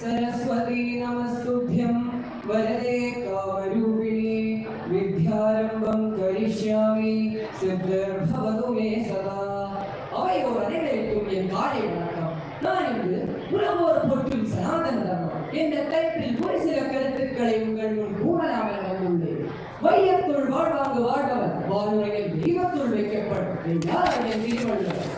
सरस्वती नमस्तुभ्यं वरदे कामरूपिणे विद्यारम्भं करिष्यामि सिद्धिर्भवतु मे सदा அவையோர் அனைவருக்கும் என் காலை வணக்கம். நான் இன்று உலகோர் போற்றும் சனாதன தர்மம் என்ற தலைப்பில் ஒரு சில கருத்துக்களை உங்கள் முன் கூறலாம் என வந்துள்ளேன். வையத்துள் வாழ்வாங்கு வாழ்பவர் வாழ்வுரையில் தெய்வத்துள் வைக்கப்படும் திருவள்ளுவர்.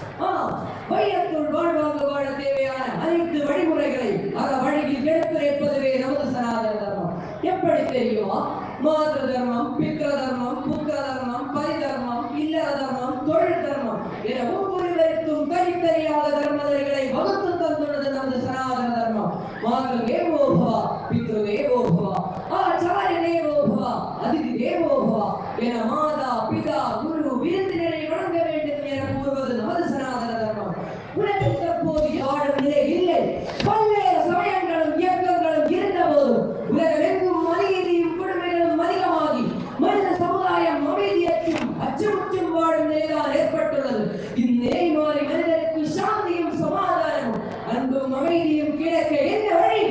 வையத்துள் வாழ்வாங்கு வாழ தேவையான அனைத்து வழிமுறைகளை அற வழியில் எடுத்துரைப்பதுவே நமது சனாதன தர்மம். எப்படி தெரியுமா? மாத தர்மம், பித்ர தர்மம், புத்திர தர்மம், பரிதர்மம், இல்லற தர்மம், தொழில் தர்மம் என ஒவ்வொருவருக்கும் தனித்தனியாக தர்மங்களை வகுத்து தந்துள்ளது நமது சனாதன தர்மம். மாதர் தேவோ பவ, பித்ரு தேவோ பவ, ஆச்சாரிய தேவோ பவ, அதிதி தேவோ பவ என மாதா பிதா குரு விருந்தினரை வணங்க வேண்டும் என கூறுவது நமது சனாதன தர்மம். உலகில் தற்போது வாழும் நிலை இல்லை. பல்வேறு சமயங்களும் இயக்கங்களும் இருந்த போதும் உலகெங்கும் மனிதனையும் கொடுமைகளும் அதிகமாகி மனித சமுதாயம் அமைதியற்றும் அச்சமுற்றும் வாழும் நிலைதான் ஏற்பட்டுள்ளது. இந்நிலை மாறி மனிதனுக்கு சாந்தியும் சமாதானமும் அன்பும் அமைதியும் கிடைக்க என்ன வழி?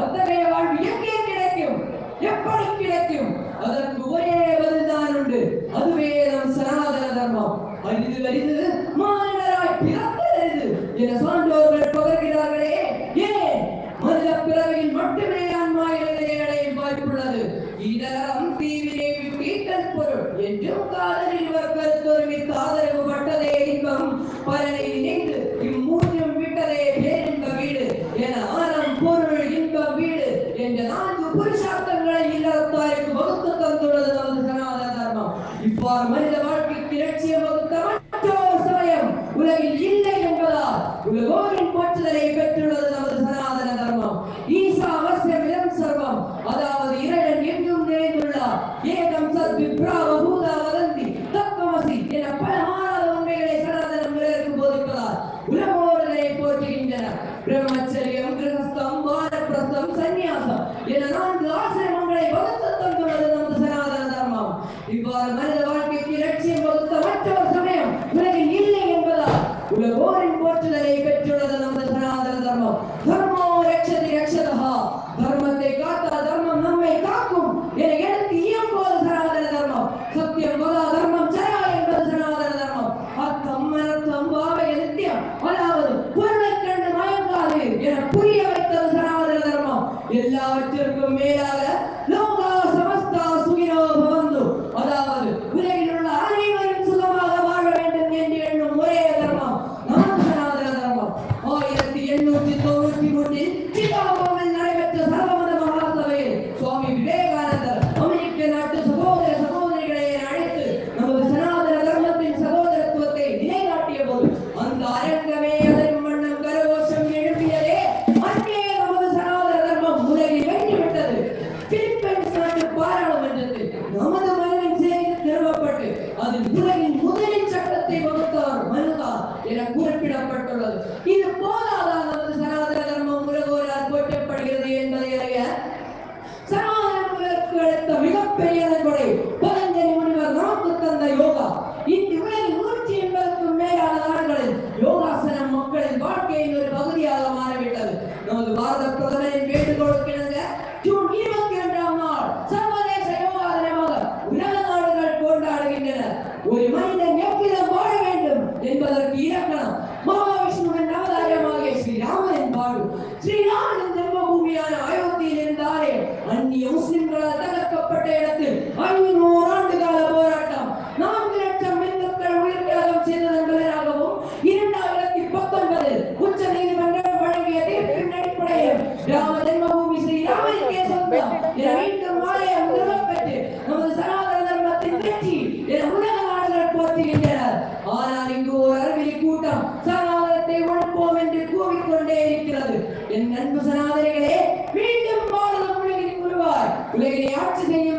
அத்தகைய வாழ்வு எங்கே கிடைக்கும்? எப்படி கிடைக்கும்? அதற்கு ஒரே பதில்தான் உண்டு. அதுவே நம் சனாதன தர்மம். அரிது வரிது மாநிலராய் பிறப்பது என சான்றோர்கள் பகர்கிறார்களே, ஏன் மனித பிறவியில் மட்டுமே ஆன்மா இறையை அடையும் வாய்ப்புள்ளது. இதரம் தீவினை வீட்டல் பொருள் என்றும் காதலில் கருத்தொருவித்து ஆதரவு பட்டதே இன்பம் பலனை நினைந்து இம்மூன்றும் விட்டதே பேரின்ப வீடு என ஆனம் பொருள் இன்பம் வீடு என்ற 4 புருஷார்த்தங்களை இல்லறத்தாருக்கு வகுத்து தந்துள்ளது நமது சனாதன தர்மம். இவ்வாறு மனித வாழ்க்கைக்கு லட்சியம் வகுத்த மற்றொரு சமயம் உலகில் இல்லை என்பதால் உலகோரின் போற்றுதலை பெற்றுள்ளது நமது சனாதன தர்மம். ஈசா அவசியம் சர்வம், அதாவது இறைவன் எங்கும் நிறைந்துள்ளார். ஏகம் சத் விப்ராவ பூதா வதந்தி தத்வமசி என பல மாறாத உண்மைகளை சனாதனம் பிறருக்கு போதிப்பதால் உலகோர்களை போற்றுகின்றனர். பிரம்மச்சரியம், கிரகஸ்தம், வானப்பிரஸ்தம், சந்நியாசம் என 4 ஆசிரமங்களை வகுத்து தந்துள்ளது நமது சனாதன தர்மம். இவ்வாறு மனித வாழ்க்கைக்கு லட்சியம் வகுத்த மற்றொரு சமயம் உலகில் இல்லை என்பதால் உலகோரின் போற்றுதலை பெற்றுள்ளது நமது சனாதன தர்மம். தர்மோ ரக்ஷதி ரக்ஷதஹ, தர்மத்தை காத்தால் தர்மம் நம்மை காக்கும் என எடுத்து இயங்குவது சனாதன தர்மம். சத்தியம் வதா தர்மம் சரா என்பது சனாதன தர்மம். அர்த்தம் அனர்த்தம் பாவ நித்தியம், அதாவது பொருளை கண்டு மயங்காது என புரிய வைத்தது சனாதன தர்மம். எல்லாவற்றிற்கும் மேலாக லோகா சமஸ்தா சுகினோ பவந்து, அதாவது உலகில் உள்ள அனைவரும் சுகமாக வாழ வேண்டும் என்று எண்ணும் ஒரே தர்மம் நமது சனாதன தர்மம். 1893 சிகாகோவில் நடைபெற்ற சர்வமத மகாசபையில் சுவாமி விவேகானந்தர் அமெரிக்க நாட்டு சகோதர சகோதரிகளை அழைத்து நமது சனாதன தர்மத்தின் சகோதரத்துவத்தை நிலைநாட்டிய போது அந்த அரங்கமே அதன் வண்ணம் கரகோஷம் எழுப்பியதே. அங்கே நமது சனாதன தர்மம் உலகில் வென்றுவிட்டது. பிலிப்பைன்ஸ் நாட்டு பாராளுமன்றத்தில் நமது மனிதன் சேர்ந்து நிறுவப்பட்டு அதில் உலகின் முதலின் சட்டத்தை வகுத்தவர் மனுதான் என குறிப்பிடப்பட்டுள்ளது. இது போதாதான் நமது சனாதன தர்மம் உலகோரால் போற்றப்படுகிறது என்பதை அறிய சனாதனர்களுக்கு அளித்த மிகப்பெரிய கொடை பதஞ்சலி முனிவர் நமக்கு தந்த யோகா. இன்று உலகில் 180க்கும் மேலான நாடுகளில் யோகாசனம் மக்களின் வாழ்க்கையின் ஒரு பகுதியாக மாறிவிட்டது. நமது பாரத பிரதமரின் வேண்டுகோளுக்கிணங்க ஜூன் 22ஆம் நாள் சர்வதேச யோகா தினமாக உலக நாடுகள் கொண்டாடுகின்றன. ஒரு மனிதன் எவ்விதம் வாழ வேண்டும் என்பதற்கு இலக்கணம் மகாவிஷ்ணுவின் அவதாரமாகிய ஸ்ரீராமனின் பாடு. ஸ்ரீராமனின் ஜென்மபூமியான அயோத்தியில் இருந்தாலே அந்நிய முஸ்லிம்களால் தகர்க்கப்பட்ட இடத்தில் 500 ஆண்டு கால போராட்டம், 4 லட்சம் இந்துக்கள் உயிர் தியாகம் செய்ததன் என்பதாகவும் 2019 உச்ச நீதிமன்றம் வழங்கிய தீர்ப்பின் அடிப்படையில் ராம ஜென்மபூமி ஸ்ரீராமனுக்கே சொந்தம் என மீண்டும் ஆலயம் நிறுவப்பெற்று நமது சனாதன தர்மத்தின் வெற்றி என உலக நாடுகள் போற்றுகின்றனர். ஆனால் இங்கு ஒரு அறிவியல் கூட்டம் சனாதனத்தை ஒழிப்போம் என்று கூறிக்கொண்டே இருக்கிறது. என் அன்பு சனாதனிகளே, மீண்டும் பாரதம் உலகின் குருவாய் உலகினை ஆட்சி செய்யும்